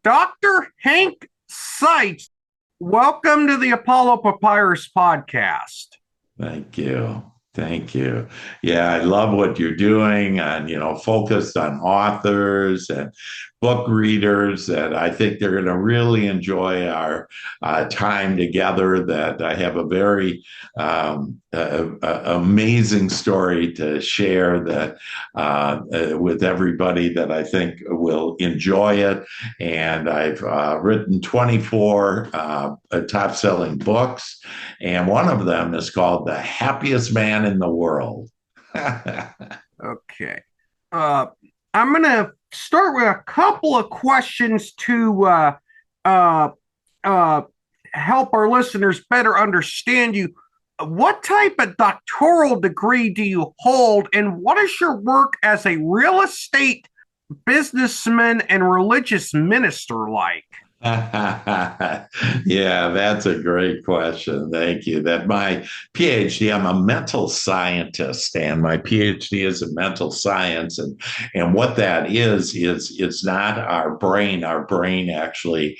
Dr. Hank Seitz, welcome to the Apollo Papyrus podcast. Thank you. Thank you. Yeah, I love what you're doing and, focused on authors and book readers. And I think they're going to really enjoy our time together. That I have a very amazing story to share with everybody that I think will enjoy it. And I've written 24 top selling books. And one of them is called The Happiest Man in the World. Okay. I'm going to start with a couple of questions to uh, uh, help our listeners better understand you. What type of doctoral degree do you hold, and what is your work as a real estate businessman and religious minister like? Yeah, that's a great question. Thank you. That my PhD, I'm a mental scientist, and my PhD is in mental science. And what that is it's not our brain. Our brain actually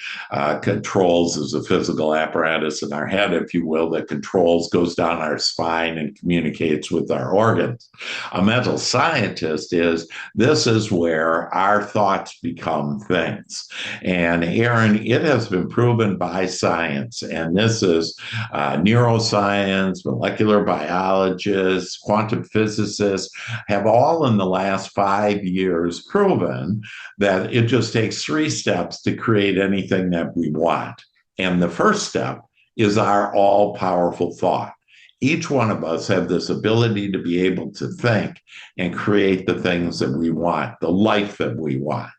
controls as a physical apparatus in our head, if you will, that controls, goes down our spine and communicates with our organs. A mental scientist this is where our thoughts become things. And Aaron, it has been proven by science, and this is neuroscience, molecular biologists, quantum physicists have all in the last 5 years proven that it just takes 3 steps to create anything that we want. And the first step is our all powerful thought. Each one of us have this ability to be able to think and create the things that we want, the life that we want.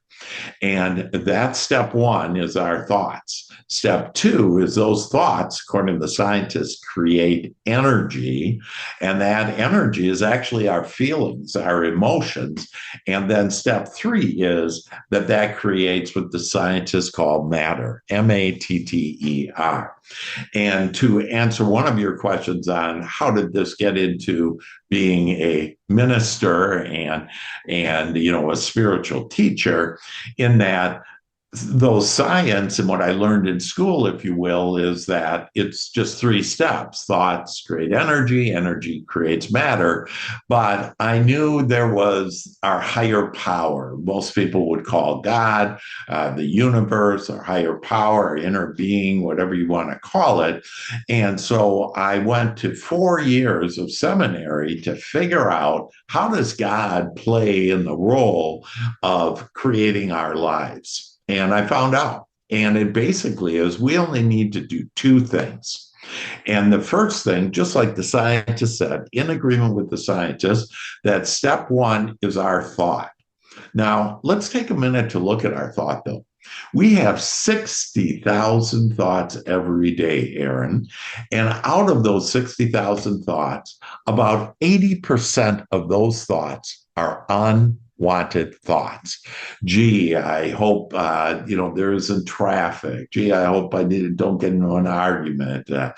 And that step one is our thoughts. Step two is those thoughts, according to the scientists, create energy. And that energy is actually our feelings, our emotions. And then step three is that creates what the scientists call matter, matter. And to answer one of your questions on how did this get into being a minister and a spiritual teacher, in that those science and what I learned in school, if you will, is that it's just 3 steps. Thoughts create energy, energy creates matter. But I knew there was our higher power. Most people would call God, the universe, our higher power, our inner being, whatever you want to call it. And so I went to 4 years of seminary to figure out, how does God play in the role of creating our lives? And I found out. And it basically is, we only need to do 2 things. And the first thing, just like the scientist said, in agreement with the scientist, that step one is our thought. Now, let's take a minute to look at our thought, though. We have 60,000 thoughts every day, Aaron. And out of those 60,000 thoughts, about 80% of those thoughts are unwanted thoughts. Gee, I hope there isn't traffic. Gee, I hope don't get into an argument. And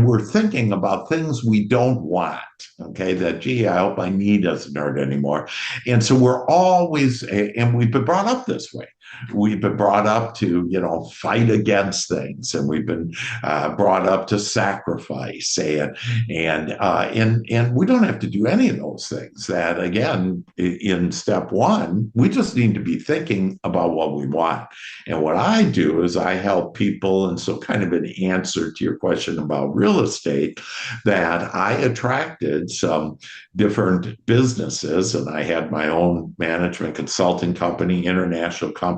we're thinking about things we don't want. Okay, that gee, I hope my knee doesn't hurt anymore. And so we're always, and we've been brought up this way. We've been brought up to, fight against things, and we've been brought up to sacrifice, and we don't have to do any of those things. That again, in step one, we just need to be thinking about what we want. And what I do is I help people, and so kind of an answer to your question about real estate, that I attracted some different businesses, and I had my own management consulting company, international company,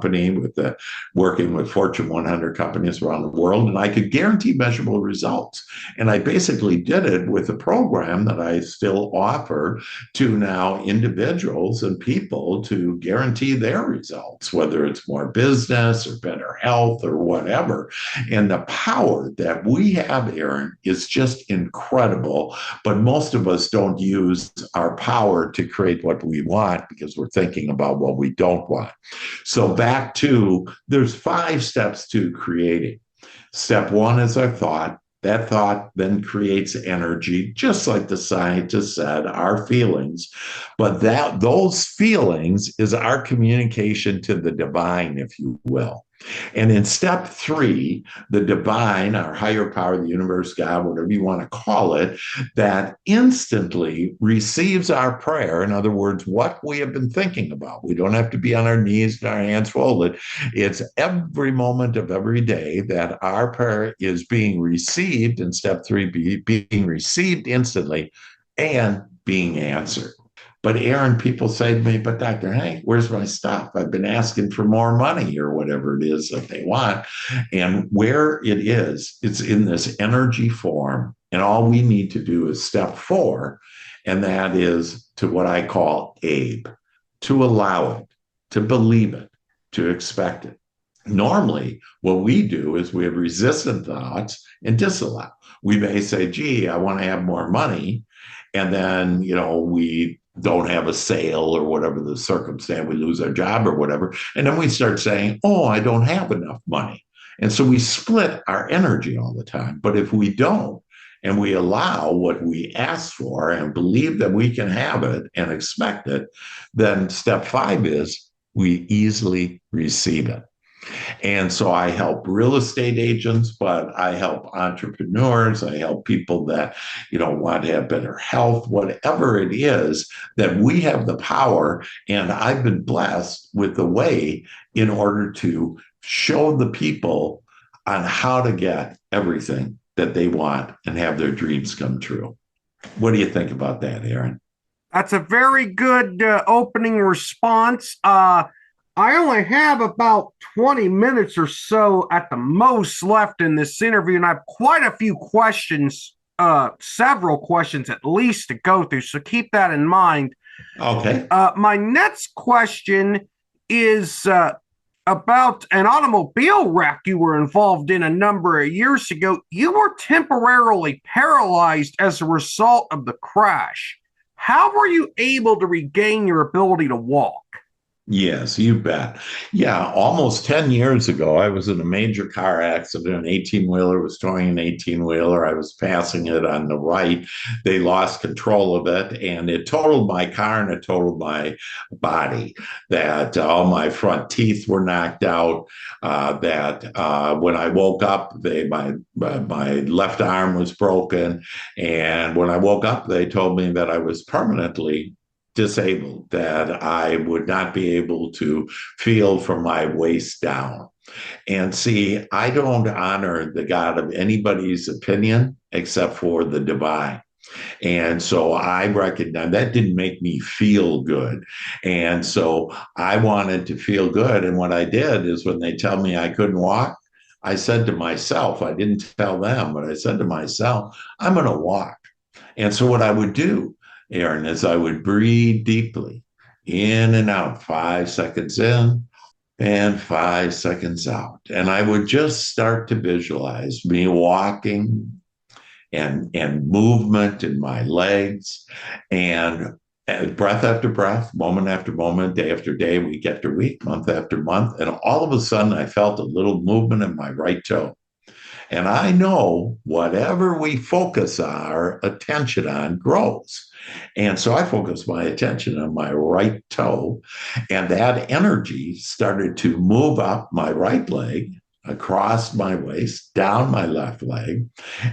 working with Fortune 100 companies around the world, and I could guarantee measurable results. And I basically did it with a program that I still offer to now individuals and people to guarantee their results, whether it's more business or better health or whatever. And the power that we have, Aaron, is just incredible. But most of us don't use our power to create what we want because we're thinking about what we don't want. So back to, there's 5 steps to creating. Step one is our thought. That thought then creates energy, just like the scientist said, our feelings. But that those feelings is our communication to the divine, if you will. And in step three, the divine, our higher power, the universe, God, whatever you want to call it, that instantly receives our prayer. In other words, what we have been thinking about. We don't have to be on our knees and our hands folded. It's every moment of every day that our prayer is being received in step three, being received instantly and being answered. But Aaron, people say to me, but Dr. Hank, where's my stuff? I've been asking for more money or whatever it is that they want. And where it is, it's in this energy form. And all we need to do is step four. And that is to what I call Abe, to allow it, to believe it, to expect it. Normally, what we do is we have resistant thoughts and disallow. We may say, gee, I want to have more money. And then, we don't have a sale or whatever the circumstance, we lose our job or whatever. And then we start saying, oh, I don't have enough money. And so we split our energy all the time. But if we don't, and we allow what we ask for and believe that we can have it and expect it, then step five is we easily receive it. And so I help real estate agents, but I help entrepreneurs. I help people that, want to have better health, whatever it is that we have the power. And I've been blessed with the way in order to show the people on how to get everything that they want and have their dreams come true. What do you think about that, Aaron? That's a very good opening response. I only have about 20 minutes or so at the most left in this interview, and I have quite a few questions, several questions at least to go through, so keep that in mind. Okay. My next question is about an automobile wreck you were involved in a number of years ago. You were temporarily paralyzed as a result of the crash. How were you able to regain your ability to walk? Yes, you bet. Yeah, almost 10 years ago, I was in a major car accident. An 18-wheeler was towing an 18-wheeler. I was passing it on the right. They lost control of it, and it totaled my car and it totaled my body. That all my front teeth were knocked out. When I woke up, my left arm was broken. And when I woke up, they told me that I was permanently disabled, that I would not be able to feel from my waist down. And see, I don't honor the God of anybody's opinion except for the divine. And so I recognize that didn't make me feel good. And so I wanted to feel good. And what I did is when they tell me I couldn't walk, I said to myself, I didn't tell them, but I said to myself, I'm going to walk. And so what I would do, Aaron, is I would breathe deeply in and out, 5 seconds in and 5 seconds out. And I would just start to visualize me walking and movement in my legs and breath after breath, moment after moment, day after day, week after week, month after month. And all of a sudden, I felt a little movement in my right toe. And I know whatever we focus our attention on grows. And so I focused my attention on my right toe, and that energy started to move up my right leg, across my waist, down my left leg.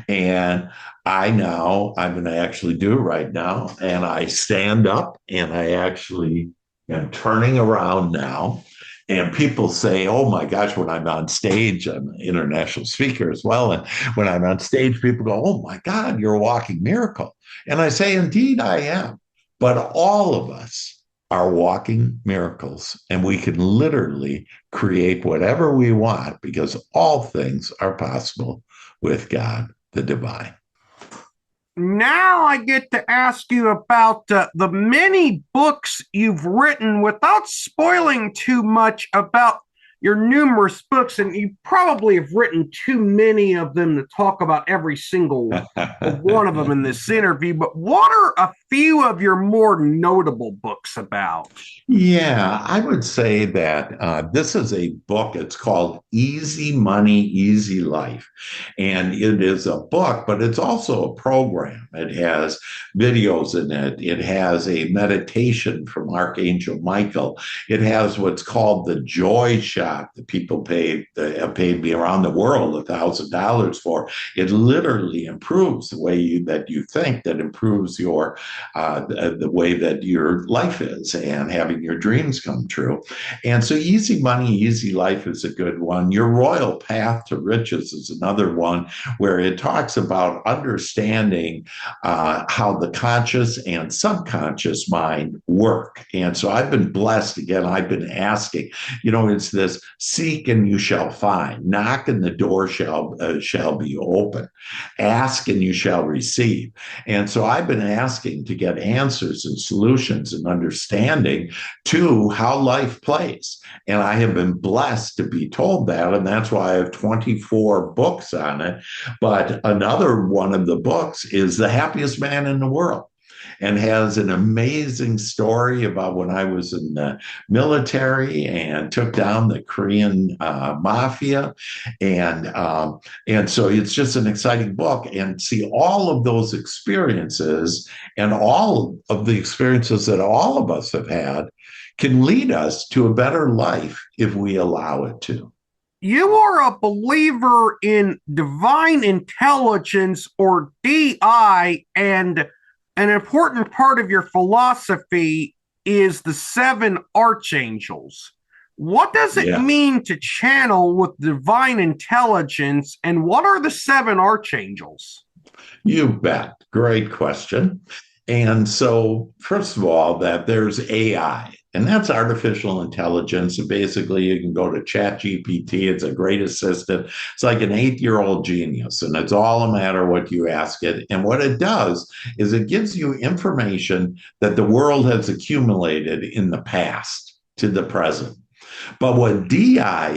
And I'm going to actually do it right now. And I stand up and I actually am turning around now. And people say, oh my gosh, when I'm on stage, I'm an international speaker as well. And when I'm on stage, people go, oh my God, you're a walking miracle. And I say, indeed, I am. But all of us are walking miracles. And we can literally create whatever we want because all things are possible with God, the divine. Now I get to ask you about the many books you've written without spoiling too much about your numerous books. And you probably have written too many of them to talk about every single one of them in this interview. But what are a few of your more notable books about? Yeah, I would say that this is a book. It's called Easy Money, Easy Life. And it is a book, but it's also a program. It has videos in it, it has a meditation from Archangel Michael, it has what's called the Joy Shot that people have paid me around the world $1,000 for. It literally improves the way that you think, that improves the way that your life is and having your dreams come true. And so Easy Money, Easy Life is a good one. Your Royal Path to Riches is another one where it talks about understanding how the conscious and subconscious mind work. And so I've been blessed. Again, I've been asking, it's this seek and you shall find, knock and the door shall be open, ask and you shall receive. And so I've been asking to get answers and solutions and understanding to how life plays. And I have been blessed to be told that. And that's why I have 24 books on it. But another one of the books is The Happiest Man in the World, and has an amazing story about when I was in the military and took down the Korean mafia. And so it's just an exciting book. And see, all of those experiences and all of the experiences that all of us have had can lead us to a better life if we allow it to. You are a believer in divine intelligence, or DI, and an important part of your philosophy is the seven archangels. What does it Yes. mean to channel with divine intelligence, and what are the seven archangels? You bet. Great question. And so, first of all, that there's AI, and that's artificial intelligence. And basically, you can go to ChatGPT. It's a great assistant. It's like an 8-year-old genius, and it's all a matter of what you ask it. And what it does is it gives you information that the world has accumulated in the past to the present. But what DI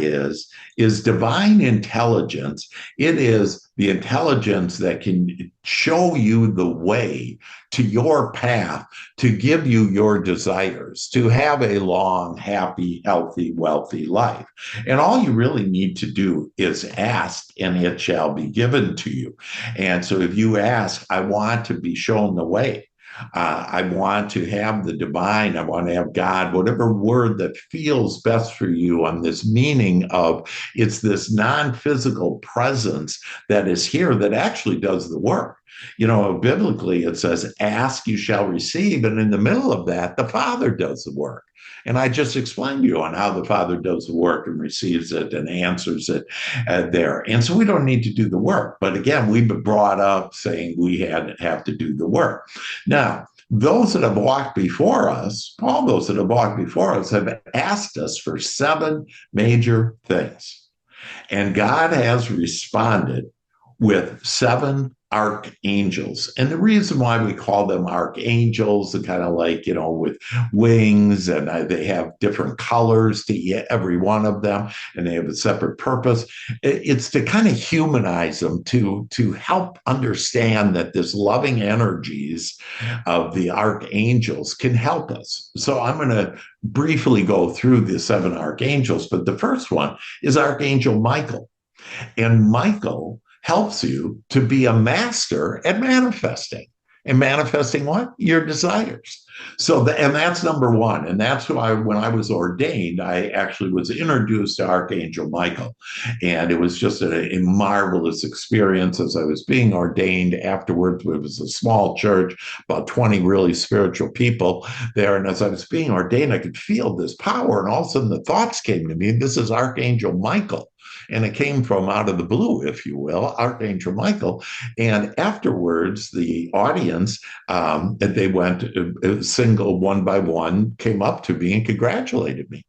is divine intelligence. It is the intelligence that can show you the way to your path, to give you your desires, to have a long, happy, healthy, wealthy life. And all you really need to do is ask, and it shall be given to you. And so if you ask, I want to be shown the way, I want to have the divine, I want to have God, whatever word that feels best for you, on this meaning of it's this non-physical presence that is here that actually does the work. Biblically, it says, ask, you shall receive. And in the middle of that, the Father does the work. And I just explained to you on how the Father does the work and receives it and answers it there. And so we don't need to do the work. But again, we've been brought up saying we have to do the work. Now, those that have walked before us, all those that have walked before us, have asked us for 7 major things. And God has responded with 7 archangels. And the reason why we call them archangels, are kind of like, with wings, and they have different colors to every one of them, and they have a separate purpose. It's to kind of humanize them, to help understand that this loving energies of the archangels can help us. So I'm going to briefly go through the 7 archangels, but the first one is Archangel Michael. And Michael helps you to be a master at manifesting. And manifesting what? Your desires. And that's number one. And that's why when I was ordained, I actually was introduced to Archangel Michael. And it was just a marvelous experience as I was being ordained. Afterwards, it was a small church, about 20 really spiritual people there. And as I was being ordained, I could feel this power. And all of a sudden the thoughts came to me, this is Archangel Michael. And it came from out of the blue, if you will, Archangel Michael. And afterwards, the audience, they went single, one by one, came up to me and congratulated me.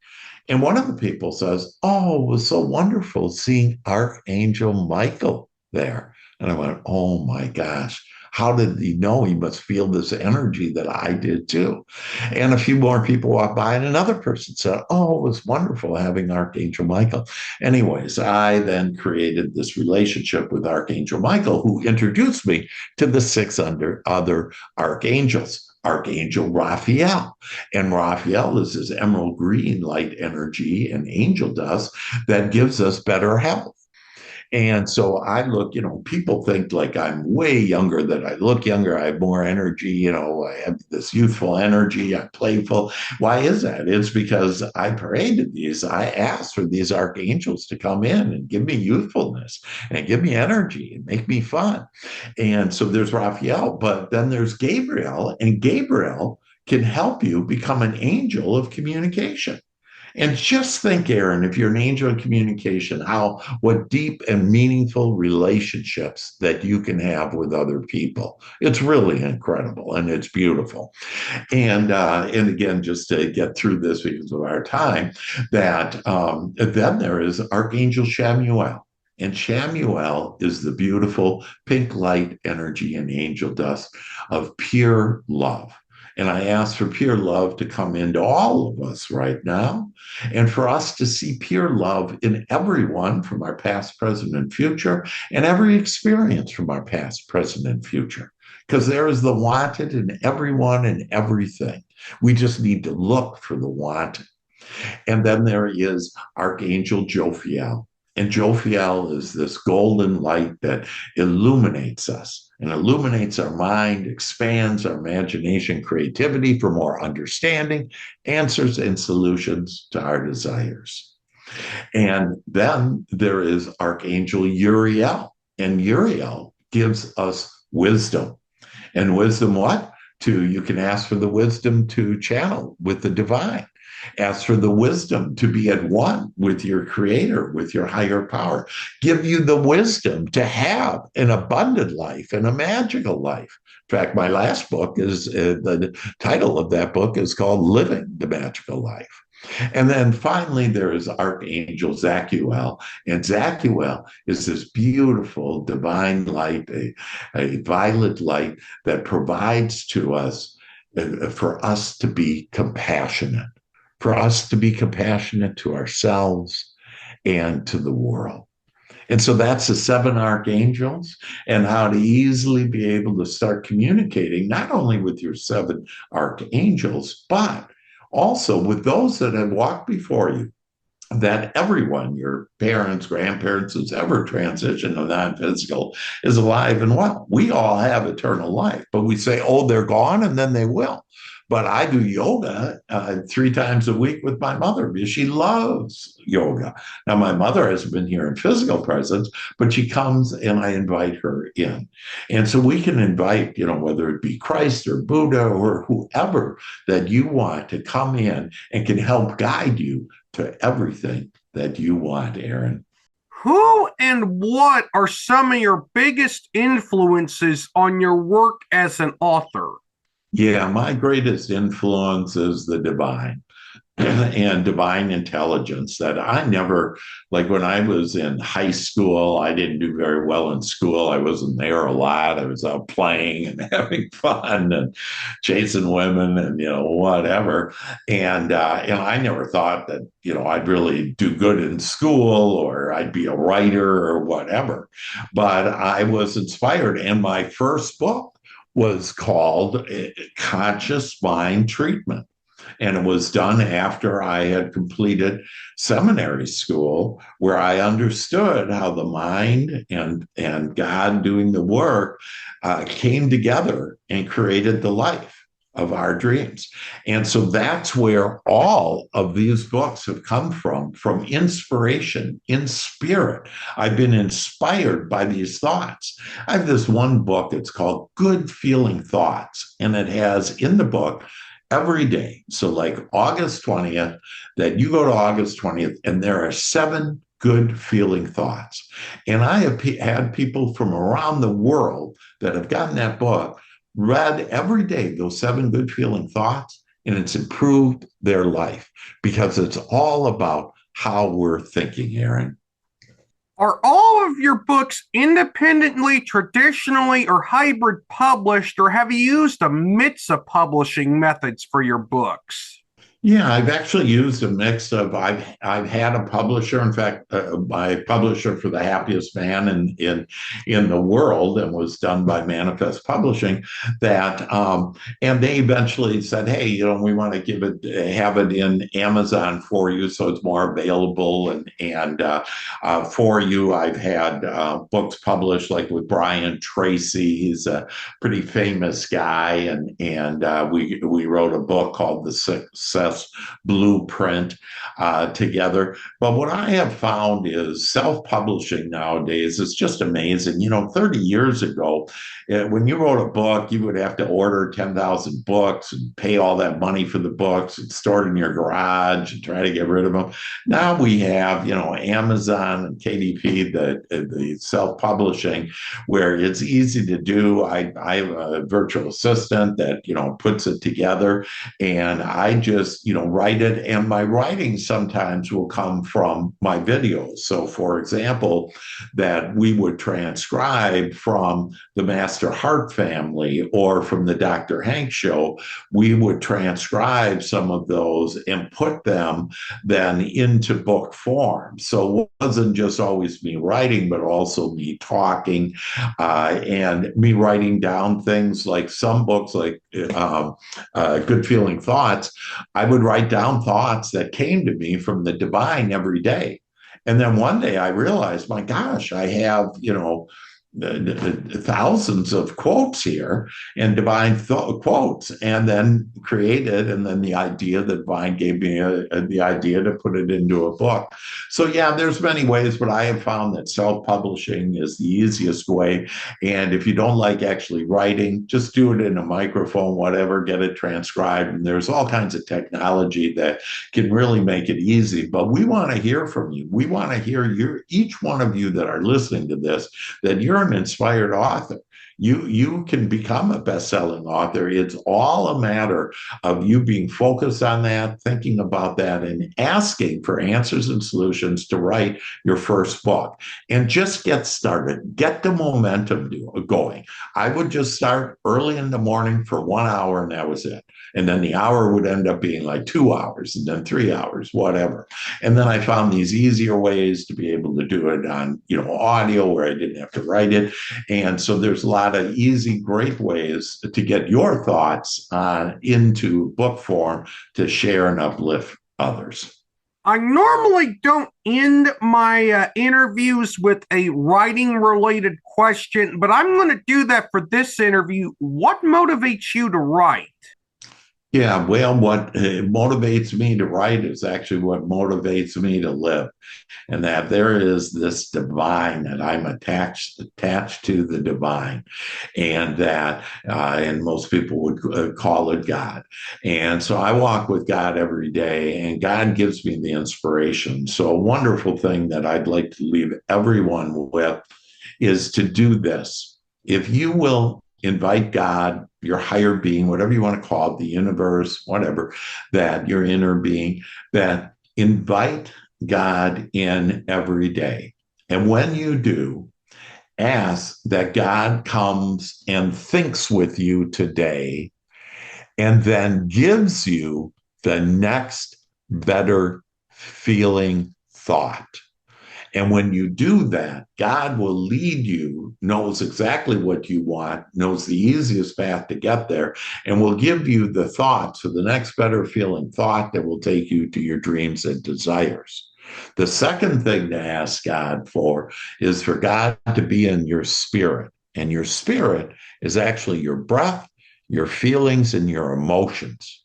And one of the people says, oh, it was so wonderful seeing Archangel Michael there. And I went, oh my gosh, How did he know? He must feel this energy that I did too. And a few more people walked by, and another person said, oh, it was wonderful having Archangel Michael. Anyways, I then created this relationship with Archangel Michael, who introduced me to the other archangels. Archangel Raphael. And Raphael is this emerald green light energy and angel dust that gives us better health. And so I look, people think like I'm way younger, that I look younger, I have more energy, I have this youthful energy, I'm playful. Why is that? It's because I prayed to these, I asked for these archangels to come in and give me youthfulness and give me energy and make me fun. And so there's Raphael, but then there's Gabriel, and Gabriel can help you become an angel of communication. And just think, Aaron, if you're an angel of communication, what deep and meaningful relationships that you can have with other people. It's really incredible and it's beautiful. And again, just to get through this because of our time, then there is Archangel Chamuel. And Chamuel is the beautiful pink light energy and angel dust of pure love. And I ask for pure love to come into all of us right now, and for us to see pure love in everyone from our past, present, and future, and every experience from our past, present, and future. Because there is the wanted in everyone and everything. We just need to look for the wanted. And then there is Archangel Jophiel. And Jophiel is this golden light that illuminates us and illuminates our mind, expands our imagination, creativity for more understanding, answers, and solutions to our desires. And then there is Archangel Uriel. And Uriel gives us wisdom. And wisdom what? You can ask for the wisdom to channel with the divine. Ask for the wisdom to be at one with your creator, with your higher power. Give you the wisdom to have an abundant life and a magical life. In fact, my last book the title of that book is called Living the Magical Life. And then finally, there is Archangel Zachiel. And Zachiel is this beautiful divine light, a violet light that provides to us for us to be compassionate. For us to be compassionate to ourselves and to the world. And so that's the 7 archangels, and how to easily be able to start communicating not only with your 7 archangels, but also with those that have walked before you. That everyone, your parents, grandparents, who's ever transitioned to non-physical, is alive and well. We all have eternal life, but we say, oh, they're gone, and then they will. But I do yoga 3 times a week with my mother because she loves yoga. Now, my mother hasn't been here in physical presence, but she comes and I invite her in. And so we can invite, whether it be Christ or Buddha or whoever that you want to come in and can help guide you to everything that you want, Aaron. Who and what are some of your biggest influences on your work as an author? Yeah, my greatest influence is the divine and divine intelligence that I never, like when I was in high school, I didn't do very well in school. I wasn't there a lot. I was out playing and having fun and chasing women and, whatever. And I never thought that, I'd really do good in school or I'd be a writer or whatever. But I was inspired. And my first book was called Conscious Mind Treatment. And it was done after I had completed seminary school, where I understood how the mind and God doing the work came together and created the life of our dreams. And so that's where all of these books have come from inspiration in spirit. I've been inspired by these thoughts. I have this one book, it's called Good Feeling Thoughts, and it has in the book every day. So like August 20th, that you go to August 20th, and there are 7 good feeling thoughts. And I have had people from around the world that have gotten that book, read every day those 7 good feeling thoughts, and it's improved their life because it's all about how we're thinking, Aaron. Are all of your books independently, traditionally, or hybrid published, or have you used a mix of publishing methods for your books? Yeah, I've actually used a mix of I've had a publisher. In fact, my publisher for the Happiest Man in the world, and was done by Manifest Publishing. That and they eventually said, hey, we want to have it in Amazon for you, so it's more available. And for you, I've had books published like with Brian Tracy. He's a pretty famous guy, and we wrote a book called The Success Blueprint together. But what I have found is self-publishing nowadays is just amazing. 30 years ago, when you wrote a book, you would have to order 10,000 books and pay all that money for the books and store it in your garage and try to get rid of them. Now we have, Amazon and KDP, the self-publishing, where it's easy to do. I have a virtual assistant that, puts it together, and I just, write it. And my writing sometimes will come from my videos. So, for example, that we would transcribe from the Master Hart family or from the Dr. Hank show, we would transcribe some of those and put them then into book form. So it wasn't just always me writing, but also me talking and me writing down things like some books, like Good Feeling Thoughts. I would write down thoughts that came to me from the divine every day. And then one day I realized, my gosh, I have, thousands of quotes here and divine quotes, and then created, and then the idea that divine gave me the idea to put it into a book. So yeah, there's many ways, but I have found that self-publishing is the easiest way. And if you don't like actually writing, just do it in a microphone, whatever, get it transcribed. And there's all kinds of technology that can really make it easy. But we want to hear from you. We want to hear each one of you that are listening to this, that you're an inspired author. You can become a best-selling author. It's all a matter of you being focused on that, thinking about that, and asking for answers and solutions to write your first book. And just get started. Get the momentum going. I would just start early in the morning for 1 hour, and that was it. And then the hour would end up being like 2 hours, and then 3 hours, whatever. And then I found these easier ways to be able to do it on, audio, where I didn't have to write it. And so there's a lot of easy, great ways to get your thoughts into book form to share and uplift others. I normally don't end my interviews with a writing related question, but I'm going to do that for this interview. What motivates you to write? Yeah, well, what motivates me to write is actually what motivates me to live. And that there is this divine, that I'm attached to the divine, and that and most people would call it God. And so I walk with God every day, and God gives me the inspiration. So a wonderful thing that I'd like to leave everyone with is to do this. If you will invite God, your higher being, whatever you want to call it, the universe, whatever, that your inner being, that invite God in every day. And when you do, ask that God comes and thinks with you today, and then gives you the next better feeling thought. And when you do that, God will lead you, knows exactly what you want, knows the easiest path to get there, and will give you the thoughts, or the next better feeling thought, that will take you to your dreams and desires. The second thing to ask God for is for God to be in your spirit. And your spirit is actually your breath, your feelings, and your emotions.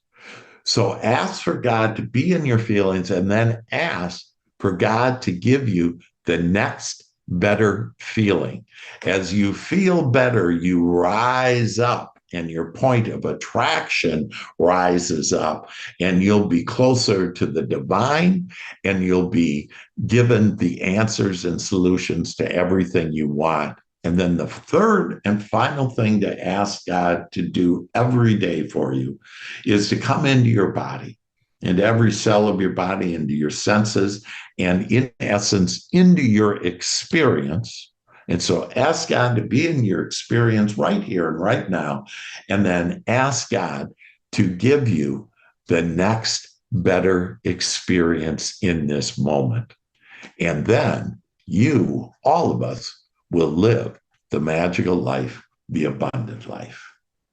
So ask for God to be in your feelings, and then ask for God to give you the next better feeling. As you feel better, you rise up, and your point of attraction rises up, and you'll be closer to the divine, and you'll be given the answers and solutions to everything you want. And then the third and final thing to ask God to do every day for you is to come into your body into every cell of your body, into your senses, and in essence, into your experience. And so ask God to be in your experience right here and right now, and then ask God to give you the next better experience in this moment. And then you, all of us, will live the magical life, the abundant life.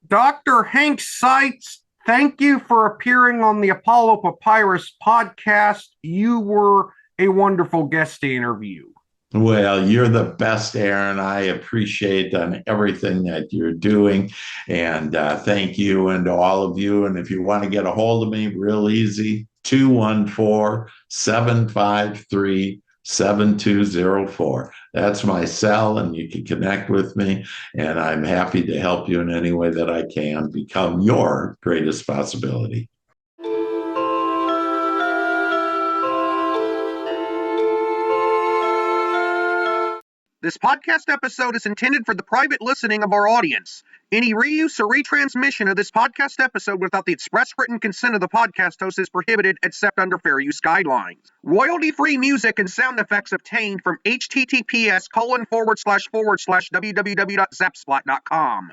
Dr. Hank Seitz, thank you for appearing on the Apollo Papyrus podcast. You were a wonderful guest to interview. Well, you're the best, Aaron. I appreciate everything that you're doing. And thank you, and to all of you. And if you want to get a hold of me, real easy, 214-753-7204. That's my cell, and you can connect with me. And I'm happy to help you in any way that I can become your greatest possibility. This podcast episode is intended for the private listening of our audience. Any reuse or retransmission of this podcast episode without the express written consent of the podcast host is prohibited except under fair use guidelines. Royalty-free music and sound effects obtained from https://www.zapsplat.com.